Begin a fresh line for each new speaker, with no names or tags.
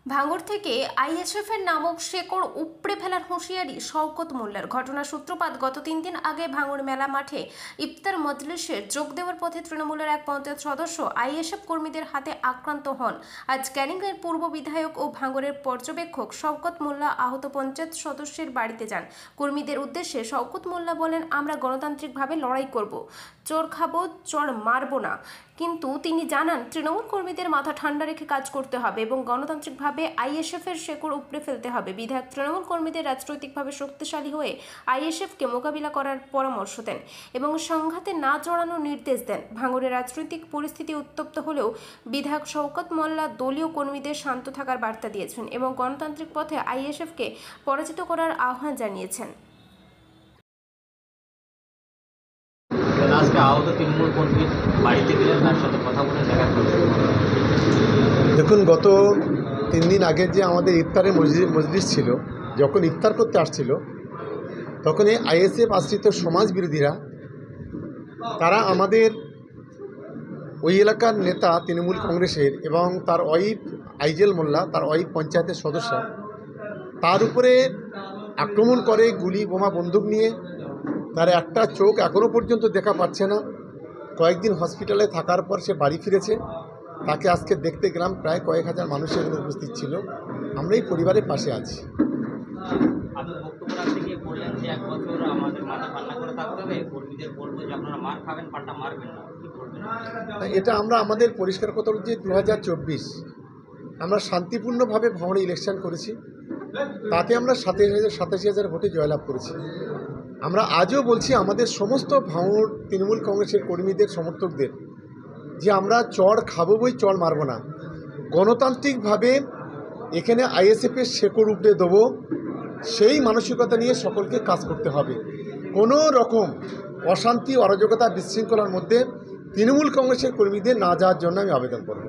ভাঙড় থেকে আইএসএফ এর নামক শেকড় উপড়ে ফেলার হুঁশিয়ারি শওকত মোল্লার। ঘটনার সূত্রপাত গত 3 দিন আগে ভাঙড় মেলা মাঠে ইফতার মজলিসে যোগ দেওয়ার পথে তৃণমূলের এক পঞ্চায়েত সদস্য আইএসএফ কর্মীদের হাতে আক্রান্ত হন। আজ ক্যানিংয়ের পূর্ব বিধায়ক ও ভাঙড়ের পর্যবেক্ষক শওকত মোল্লা আহত পঞ্চায়েত সদস্যের বাড়িতে যান। কর্মীদের উদ্দেশ্যে শওকত মোল্লা বলেন, আমরা গণতান্ত্রিকভাবে লড়াই করব, চোর খাবো, চোর মারবো না। কিন্তু তিনি জানান, তৃণমূল কর্মীদের মাথা ঠান্ডা রেখে কাজ করতে হবে এবং গণতান্ত্রিকভাবে আইএসএফ এর শেকড় উপড়ে ফেলতে হবে। বিধায়ক তৃণমূল কর্মীদের রাজনৈতিকভাবে শক্তিশালী হয়ে আইএসএফকে মোকাবিলা করার পরামর্শ দেন এবং সংঘাতে না জড়ানোর নির্দেশ দেন। ভাঙড়ের রাজনৈতিক পরিস্থিতি উত্তপ্ত হলেও বিধায়ক শওকত মোল্লা দলীয় কর্মীদের শান্ত থাকার বার্তা দিয়েছেন এবং গণতান্ত্রিক পথে আইএসএফকে পরাজিত করার আহ্বান জানিয়েছেন।
আজকে আহত তৃণমূল কর্মীর বাড়িতে গেলেন, তার সাথে কথা বলে দেখা করলেন।
দেখুন, গত 3 দিন আগের যে আমাদের ইফতারের মজলিস ছিল, যখন ইফতার করতে আসছিল তখন এই আইএসএফ আশ্রিত সমাজ বিরোধীরা তারা আমাদের ওই এলাকার নেতা তৃণমূল কংগ্রেসের এবং তার ওয়াইফ আইজেল মোল্লা, তার ওয়াইফ পঞ্চায়েতের সদস্য, তার উপরে আক্রমণ করে গুলি বোমা বন্দুক নিয়ে। তার একটা চোখ এখনও পর্যন্ত দেখা পাচ্ছে না। কয়েকদিন হসপিটালে থাকার পর সে বাড়ি ফিরেছে। তাকে আজকে দেখতে গেলাম, প্রায় কয়েক হাজার মানুষ এখানে উপস্থিত ছিল। আমরা এই পরিবারের পাশে আছি।
আপনি বক্তব্য রাখতে গিয়ে বললেন যে 1 বছর আমাদের মাথা ঠান্ডা করে থাকতে হবে, কর্মীদের বলবো যে আপনারা মার খাবেন, পাল্টা মারবেন না। কি বলবেন?
এটা আমরা আমাদের পরিষ্কার কথা যে 2024 আমরা শান্তিপূর্ণভাবে ভাঙড়ে ইলেকশন করেছি, তাতে আমরা 87,000 ভোটে জয়লাভ করেছি। আমরা আজও বলছি আমাদের সমস্ত ভাঙড় তৃণমূল কংগ্রেসের কর্মীদের, সমর্থকদের, যে আমরা চড় খাবো বই, চড় মারব না। গণতান্ত্রিকভাবে এখানে আইএসএফের শেকড় উপড়ে দেবো, সেই মানসিকতা নিয়ে সকলকে কাজ করতে হবে। কোনো রকম অশান্তি, অরাজকতা, বিশৃঙ্খলার মধ্যে তৃণমূল কংগ্রেসের কর্মীদের না যাওয়ার জন্য আমি আবেদন করব।